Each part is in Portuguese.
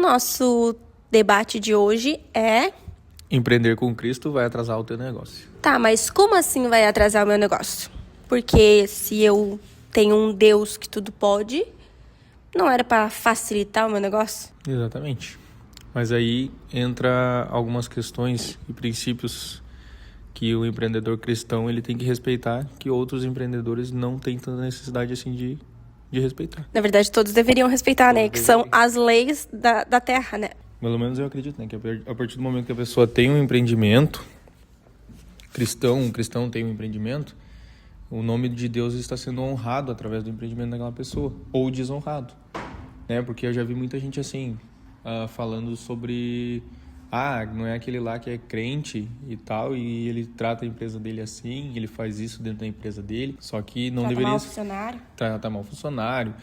nosso debate de hoje é... Empreender com Cristo vai atrasar o teu negócio. Tá, mas como assim vai atrasar o meu negócio? Porque se eu tenho um Deus que tudo pode, não era para facilitar o meu negócio? Exatamente. Mas aí entra algumas questões e princípios que o empreendedor cristão ele tem que respeitar, que outros empreendedores não têm tanta necessidade assim de respeitar. Na verdade, todos deveriam respeitar, né? Que são as leis da terra, né? Pelo menos eu acredito, né? Que a partir do momento que a pessoa tem um empreendimento, um cristão tem um empreendimento, o nome de Deus está sendo honrado através do empreendimento daquela pessoa, ou desonrado, né? Porque eu já vi muita gente assim, falando sobre... não é aquele lá que é crente e tal, e ele trata a empresa dele assim, ele faz isso dentro da empresa dele, só que não deveria... Mal funcionário. Trata mal funcionário,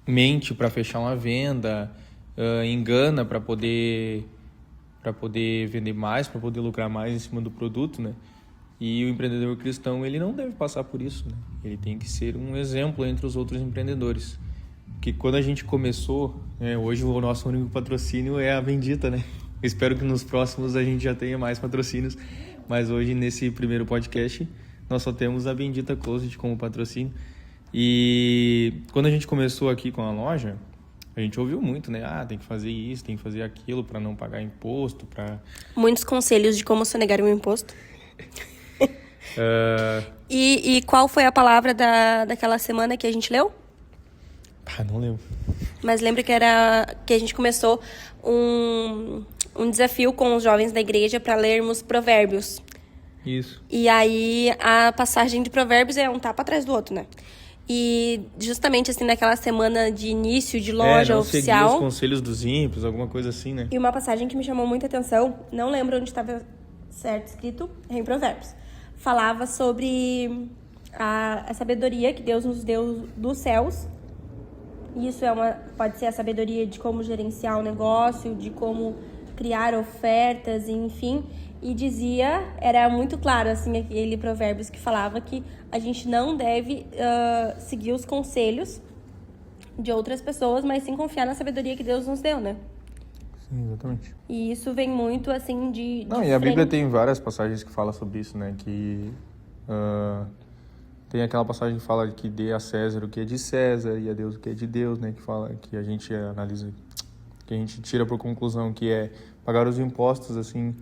mente para fechar uma venda, engana para poder vender mais, para poder lucrar mais em cima do produto, né? E o empreendedor cristão, ele não deve passar por isso, né? Ele tem que ser um exemplo entre os outros empreendedores. Porque quando a gente começou, né, hoje o nosso único patrocínio é a Bendita, né? Espero que nos próximos a gente já tenha mais patrocínios, mas hoje nesse primeiro podcast nós só temos a Bendita Closet como patrocínio. E quando a gente começou aqui com a loja, a gente ouviu muito, né? Tem que fazer isso, tem que fazer aquilo para não pagar imposto, para... Muitos conselhos de como sonegar um imposto. E qual foi a palavra daquela semana que a gente leu? Não lembro. Mas lembra que a gente começou um desafio com os jovens da igreja para lermos Provérbios. Isso. E aí a passagem de Provérbios é um tapa atrás do outro, né? E justamente assim naquela semana de início de loja não oficial... seguir os conselhos dos ímpios, alguma coisa assim, né? E uma passagem que me chamou muita atenção, não lembro onde estava certo escrito, é em Provérbios. Falava sobre a sabedoria que Deus nos deu dos céus. Isso pode ser a sabedoria de como gerenciar o negócio, de como criar ofertas, enfim. E era muito claro, assim, aquele Provérbios que falava que a gente não deve seguir os conselhos de outras pessoas, mas sim confiar na sabedoria que Deus nos deu, né? Sim, exatamente. E isso vem muito, assim, de e a Bíblia tem várias passagens que falam sobre isso, né? Que tem aquela passagem que fala que dê a César o que é de César e a Deus o que é de Deus, né? Que fala que a gente analisa, que a gente tira por conclusão que é pagar os impostos, assim,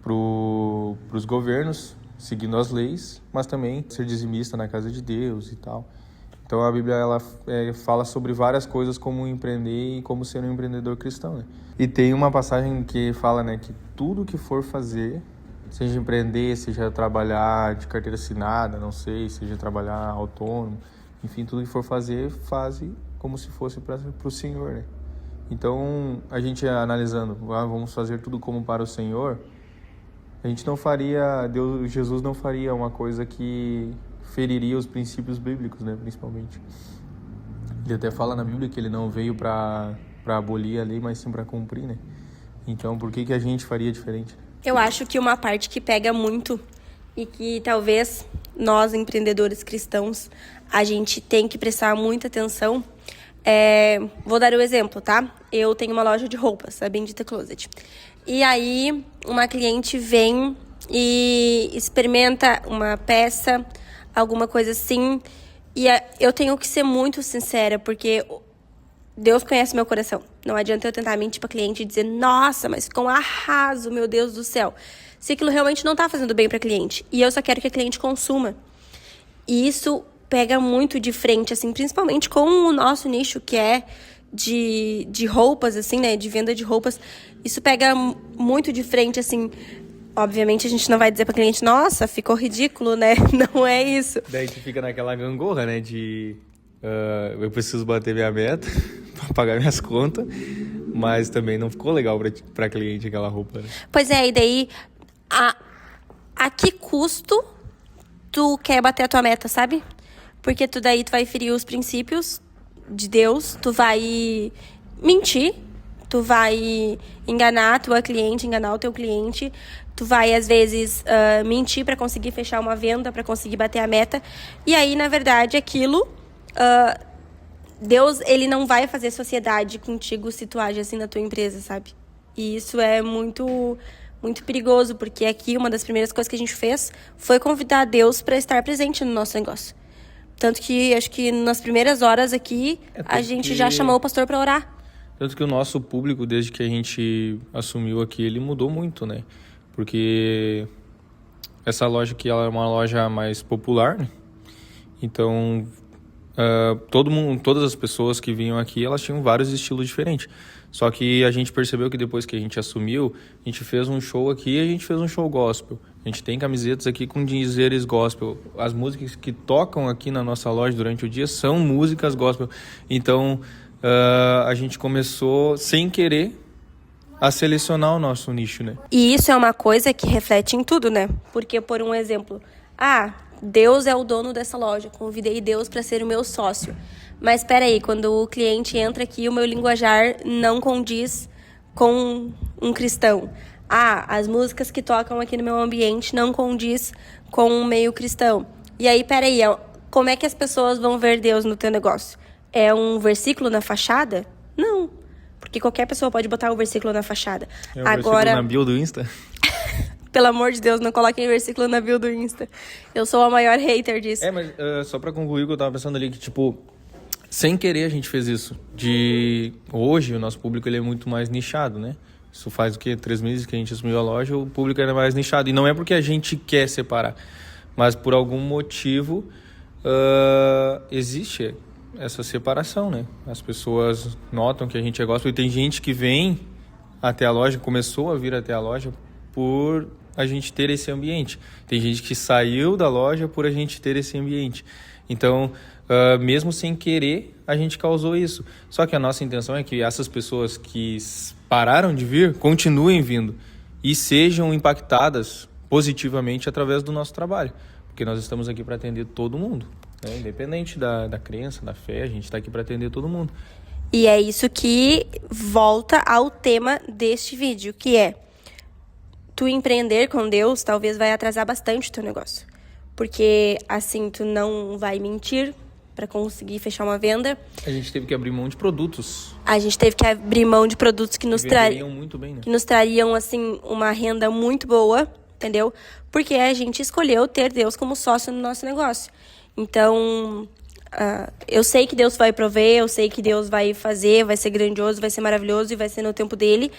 pros governos, seguindo as leis, mas também ser dizimista na casa de Deus e tal. Então a Bíblia ela fala sobre várias coisas como empreender e como ser um empreendedor cristão, né? E tem uma passagem que fala, né, que tudo que for fazer, seja empreender, seja trabalhar de carteira assinada, não sei, seja trabalhar autônomo, enfim, tudo que for fazer, faze como se fosse para o Senhor, né? Então, a gente analisando, vamos fazer tudo como para o Senhor, a gente não faria, Jesus não faria uma coisa que feriria os princípios bíblicos, né, principalmente. Ele até fala na Bíblia que ele não veio para abolir a lei, mas sim para cumprir, né? Então, por que a gente faria diferente? Eu acho que uma parte que pega muito e que talvez nós, empreendedores cristãos, a gente tem que prestar muita atenção. Vou dar o exemplo, tá? Eu tenho uma loja de roupas, a Bendita Closet. E aí, uma cliente vem e experimenta uma peça, alguma coisa assim. E eu tenho que ser muito sincera, porque Deus conhece meu coração. Não adianta eu tentar mentir pra cliente e dizer, nossa, mas ficou um arraso, meu Deus do céu. Se aquilo realmente não tá fazendo bem pra cliente. E eu só quero que a cliente consuma. E isso pega muito de frente, assim, principalmente com o nosso nicho, que é de roupas, assim, né? De venda de roupas. Isso pega muito de frente, assim. Obviamente, a gente não vai dizer pra cliente, nossa, ficou ridículo, né? Não é isso. Daí tu fica naquela gangorra, né? Eu preciso bater minha meta pra pagar minhas contas, mas também não ficou legal pra cliente aquela roupa, né? Pois é, e daí, a que custo tu quer bater a tua meta, sabe? Porque tu vai ferir os princípios de Deus, tu vai mentir, tu vai enganar a tua cliente, enganar o teu cliente, tu vai, às vezes, mentir para conseguir fechar uma venda, para conseguir bater a meta, e aí, na verdade, aquilo Deus, ele não vai fazer sociedade contigo se tu age assim na tua empresa, sabe? E isso é muito, muito perigoso, porque aqui uma das primeiras coisas que a gente fez foi convidar Deus para estar presente no nosso negócio. Tanto que acho que nas primeiras horas aqui, a gente já chamou o pastor para orar. Tanto que o nosso público, desde que a gente assumiu aqui, ele mudou muito, né? Porque essa loja aqui, ela é uma loja mais popular, né? Então, todas as pessoas que vinham aqui, elas tinham vários estilos diferentes. Só que a gente percebeu que depois que a gente assumiu, a gente fez um show aqui e a gente fez um show gospel. A gente tem camisetas aqui com dizeres gospel. As músicas que tocam aqui na nossa loja durante o dia são músicas gospel. Então, a gente começou, sem querer, a selecionar o nosso nicho, né? E isso é uma coisa que reflete em tudo, né? Porque, por um exemplo, Deus é o dono dessa loja, convidei Deus para ser o meu sócio. Mas espera aí, quando o cliente entra aqui, o meu linguajar não condiz com um cristão. As músicas que tocam aqui no meu ambiente não condiz com um meio cristão. E aí, espera aí, como é que as pessoas vão ver Deus no teu negócio? É um versículo na fachada? Não, porque qualquer pessoa pode botar um versículo na fachada. É um versículo na bio do Insta? Pelo amor de Deus, não coloquem versículo na bio do Insta. Eu sou a maior hater disso. Mas só pra concluir o que eu tava pensando ali, que tipo, sem querer a gente fez isso. Hoje o nosso público ele é muito mais nichado, né? Isso faz o quê? 3 meses que a gente assumiu a loja, o público era mais nichado. E não é porque a gente quer separar, mas por algum motivo existe essa separação, né? As pessoas notam que a gente é gospel e tem gente que vem até a loja, começou a vir até a loja por a gente ter esse ambiente. Tem gente que saiu da loja por a gente ter esse ambiente. Então, mesmo sem querer, a gente causou isso. Só que a nossa intenção é que essas pessoas que pararam de vir, continuem vindo e sejam impactadas positivamente através do nosso trabalho. Porque nós estamos aqui para atender todo mundo, né? Independente da crença, da fé, a gente está aqui para atender todo mundo. E é isso que volta ao tema deste vídeo, que é: tu empreender com Deus talvez vai atrasar bastante o teu negócio. Porque assim tu não vai mentir para conseguir fechar uma venda. A gente teve que abrir mão de produtos. A gente teve que abrir mão de produtos que nos trariam muito bem, né? Que nos trariam assim uma renda muito boa, entendeu? Porque a gente escolheu ter Deus como sócio no nosso negócio. Então, eu sei que Deus vai prover, eu sei que Deus vai fazer, vai ser grandioso, vai ser maravilhoso e vai ser no tempo dele.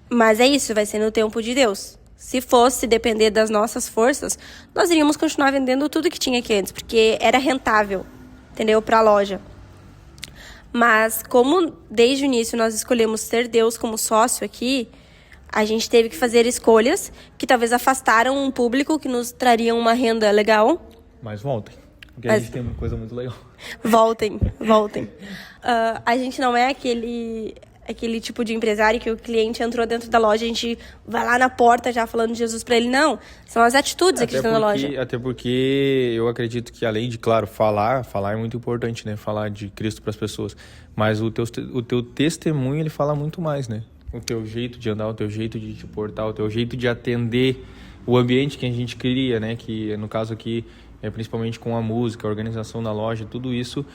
Mas é isso, vai ser no tempo de Deus. Se fosse depender das nossas forças, nós iríamos continuar vendendo tudo que tinha aqui antes, porque era rentável, entendeu? Para a loja. Mas como desde o início nós escolhemos ter Deus como sócio aqui, a gente teve que fazer escolhas que talvez afastaram um público que nos trariam uma renda legal. Mas voltem, porque a gente tem uma coisa muito legal. Voltem. A gente não é aquele tipo de empresário que o cliente entrou dentro da loja, a gente vai lá na porta já falando de Jesus para ele. Não, são as atitudes aqui dentro da loja. Até porque eu acredito que, além de, claro, falar é muito importante, né? Falar de Cristo para as pessoas. Mas o teu testemunho, ele fala muito mais, né? O teu jeito de andar, o teu jeito de te portar, o teu jeito de atender o ambiente que a gente cria, né? Que, no caso aqui, principalmente com a música, a organização da loja, tudo isso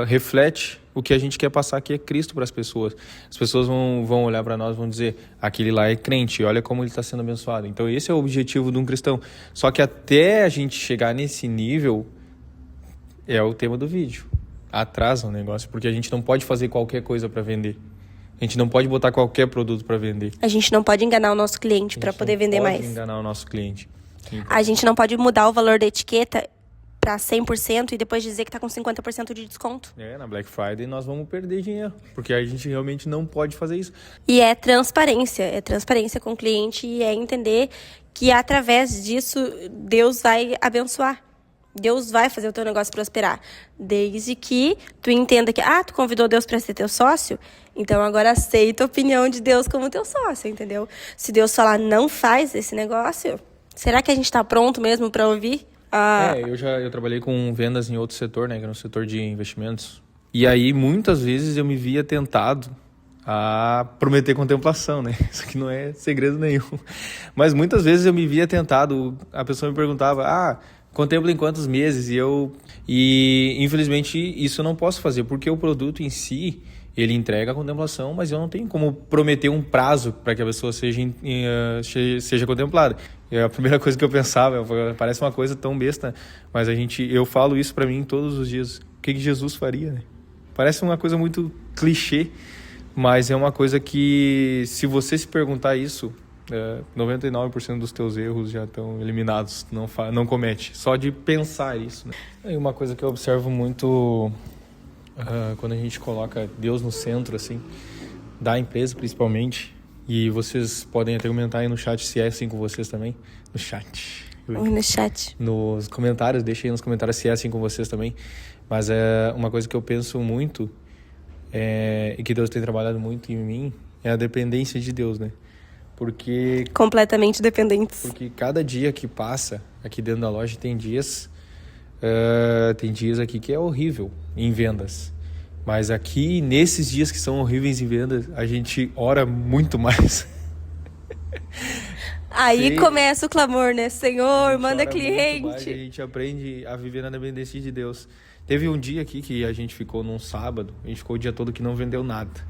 reflete o que a gente quer passar, que é Cristo para as pessoas. As pessoas vão olhar para nós e vão dizer: aquele lá é crente, olha como ele está sendo abençoado. Então esse é o objetivo de um cristão. Só que até a gente chegar nesse nível, é o tema do vídeo. Atrasa o negócio, porque a gente não pode fazer qualquer coisa para vender. A gente não pode botar qualquer produto para vender. A gente não pode enganar o nosso cliente para poder vender mais. A gente não pode enganar o nosso cliente. A gente não pode mudar o valor da etiqueta para 100% e depois dizer que está com 50% de desconto. Na Black Friday nós vamos perder dinheiro, porque a gente realmente não pode fazer isso. E é transparência com o cliente e é entender que através disso Deus vai abençoar. Deus vai fazer o teu negócio prosperar. Desde que tu entenda que, tu convidou Deus para ser teu sócio, então agora aceita a opinião de Deus como teu sócio, entendeu? Se Deus falar, não faz esse negócio, será que a gente está pronto mesmo para ouvir? Eu trabalhei com vendas em outro setor, né, que é no setor de investimentos. E aí, muitas vezes, eu me via tentado a prometer contemplação, né? Isso aqui não é segredo nenhum. Mas muitas vezes eu me via tentado, a pessoa me perguntava, contempla em quantos meses e infelizmente isso eu não posso fazer, porque o produto em si, ele entrega a contemplação, mas eu não tenho como prometer um prazo para que a pessoa seja contemplada. E a primeira coisa que eu pensava, parece uma coisa tão besta, mas eu falo isso para mim todos os dias. O que Jesus faria, né? Parece uma coisa muito clichê, mas é uma coisa que, se você se perguntar isso, 99% dos teus erros já estão eliminados, não comete, só de pensar isso, né? E uma coisa que eu observo muito quando a gente coloca Deus no centro, assim, da empresa principalmente, e vocês podem até comentar aí no chat se é assim com vocês também, no chat. No chat. Nos comentários, deixa aí nos comentários se é assim com vocês também, mas é uma coisa que eu penso muito, e que Deus tem trabalhado muito em mim, é a dependência de Deus, né? Porque completamente dependentes. Porque cada dia que passa aqui dentro da loja tem dias aqui que é horrível em vendas. Mas aqui, nesses dias que são horríveis em vendas, a gente ora muito mais. Aí começa o clamor, né? Senhor, manda cliente. Mais, a gente aprende a viver na dependência de Deus. Teve um dia aqui que a gente ficou num sábado, a gente ficou o dia todo que não vendeu nada.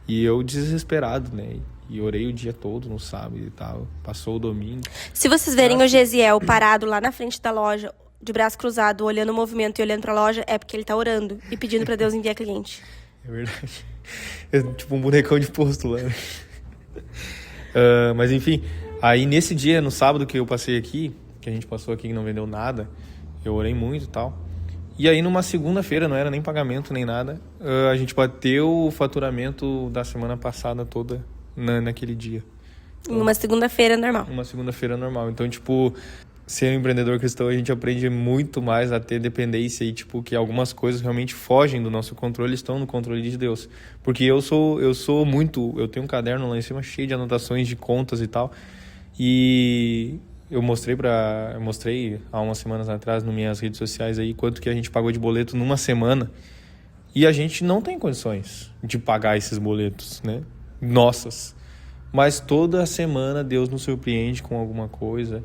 E eu desesperado, né? E orei o dia todo no sábado e tal. Passou o domingo. Se vocês verem o Gesiel parado lá na frente da loja, de braço cruzado, olhando o movimento e olhando pra loja, é porque ele tá orando e pedindo pra Deus enviar cliente. É verdade. É tipo um bonecão de posto lá. Mas enfim, aí nesse dia, no sábado que eu passei aqui, que a gente passou aqui e não vendeu nada, eu orei muito e tal. E aí numa segunda-feira, não era nem pagamento nem nada, a gente bateu o faturamento da semana passada toda naquele dia. Então, uma segunda-feira normal. Uma segunda-feira normal. Então, tipo, ser um empreendedor cristão, a gente aprende muito mais a ter dependência e, tipo, que algumas coisas realmente fogem do nosso controle, estão no controle de Deus. Porque eu tenho um caderno lá em cima cheio de anotações de contas e tal. E eu mostrei há umas semanas atrás nas minhas redes sociais aí quanto que a gente pagou de boleto numa semana. E a gente não tem condições de pagar esses boletos, né? Nossas. Mas toda semana Deus nos surpreende com alguma coisa.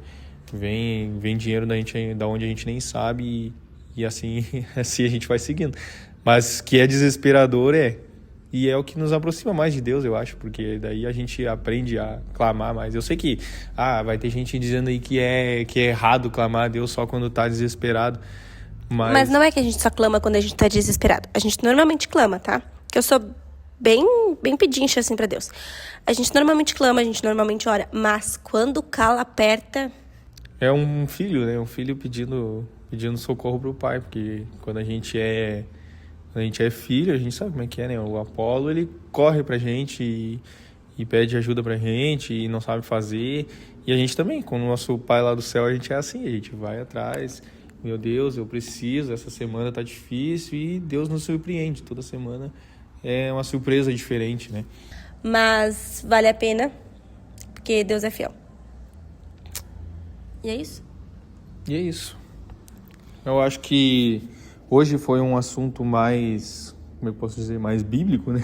Vem dinheiro da onde a gente nem sabe e assim, assim a gente vai seguindo. Mas que é desesperador, e é o que nos aproxima mais de Deus, eu acho, porque daí a gente aprende a clamar mais. Eu sei que vai ter gente dizendo aí que é errado clamar a Deus só quando tá desesperado. Mas não é que a gente só clama quando a gente tá desesperado. A gente normalmente clama, tá? Que eu sou bem pedincha assim pra Deus. A gente normalmente clama, a gente normalmente ora. Mas quando o calo aperta... É um filho, né? Um filho pedindo socorro pro pai, porque quando a gente é filho, a gente sabe como é que é, né? O Apolo, ele corre pra gente e pede ajuda pra gente e não sabe fazer. E a gente também, com o nosso pai lá do céu, a gente é assim, a gente vai atrás. Meu Deus, eu preciso, essa semana tá difícil, e Deus nos surpreende. Toda semana é uma surpresa diferente, né? Mas vale a pena, porque Deus é fiel. E é isso? E é isso. Eu acho que hoje foi um assunto mais, como eu posso dizer, mais bíblico, né?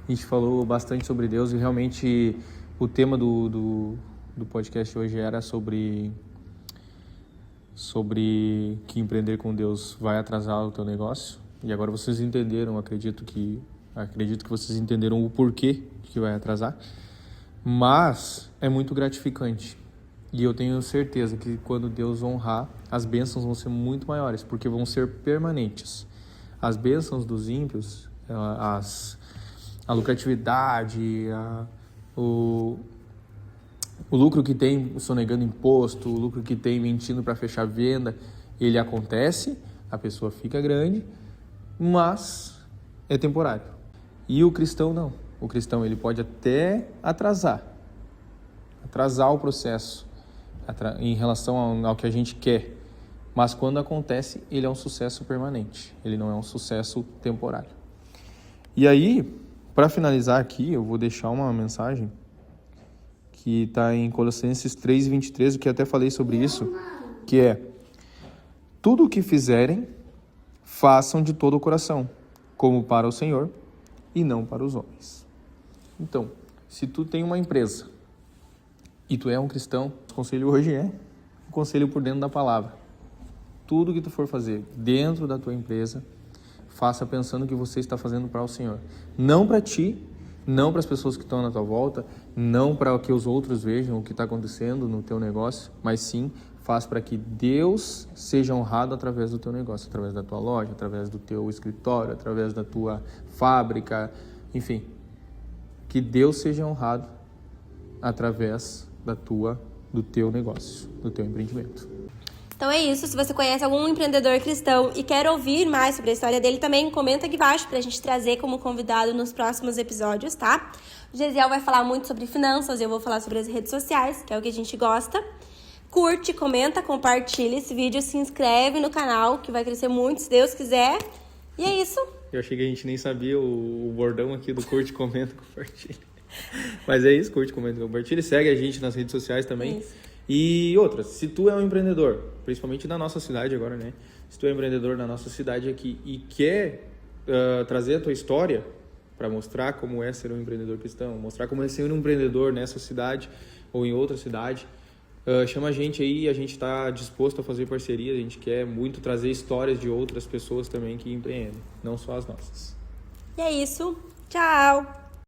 A gente falou bastante sobre Deus e realmente o tema do podcast hoje era sobre que empreender com Deus vai atrasar o teu negócio. E agora vocês entenderam, acredito que vocês entenderam o porquê que vai atrasar. Mas é muito gratificante. E eu tenho certeza que quando Deus honrar, as bênçãos vão ser muito maiores, porque vão ser permanentes. As bênçãos dos ímpios, a lucratividade, o lucro que tem sonegando imposto, o lucro que tem mentindo para fechar venda, ele acontece, a pessoa fica grande, mas é temporário. E o cristão não. O cristão ele pode até atrasar o processo em relação ao que a gente quer, mas quando acontece, ele é um sucesso permanente, ele não é um sucesso temporário. E aí, para finalizar aqui, eu vou deixar uma mensagem que está em Colossenses 3:23, que eu até falei sobre isso, que é: tudo o que fizerem, façam de todo o coração, como para o Senhor e não para os homens. Então, se tu tem uma empresa e tu é um cristão, o conselho hoje é um conselho por dentro da palavra. tudo que tu for fazer dentro da tua empresa, faça pensando que você está fazendo para o Senhor. Não para ti, não para as pessoas que estão na tua volta, não para que os outros vejam o que está acontecendo no teu negócio, mas sim faz para que Deus seja honrado através do teu negócio, através da tua loja, através do teu escritório, através da tua fábrica, enfim. Que Deus seja honrado através do teu negócio, do teu empreendimento. Então é isso. Se você conhece algum empreendedor cristão e quer ouvir mais sobre a história dele, também comenta aqui embaixo pra gente trazer como convidado nos próximos episódios, tá? O Gesiel vai falar muito sobre finanças, eu vou falar sobre as redes sociais, que é o que a gente gosta. Curte, comenta, compartilha esse vídeo, se inscreve no canal, que vai crescer muito, se Deus quiser. E é isso. Eu achei que a gente nem sabia o bordão aqui do curte, comenta, compartilha. Mas é isso, curte, comenta, compartilha. Segue a gente nas redes sociais também. Isso. E outra, se tu é um empreendedor, principalmente na nossa cidade agora, né? Se tu é um empreendedor na nossa cidade aqui e quer trazer a tua história para mostrar como é ser um empreendedor cristão, mostrar como é ser um empreendedor nessa cidade ou em outra cidade, chama a gente aí, a gente está disposto a fazer parceria, a gente quer muito trazer histórias de outras pessoas também que empreendem, não só as nossas. E é isso. Tchau!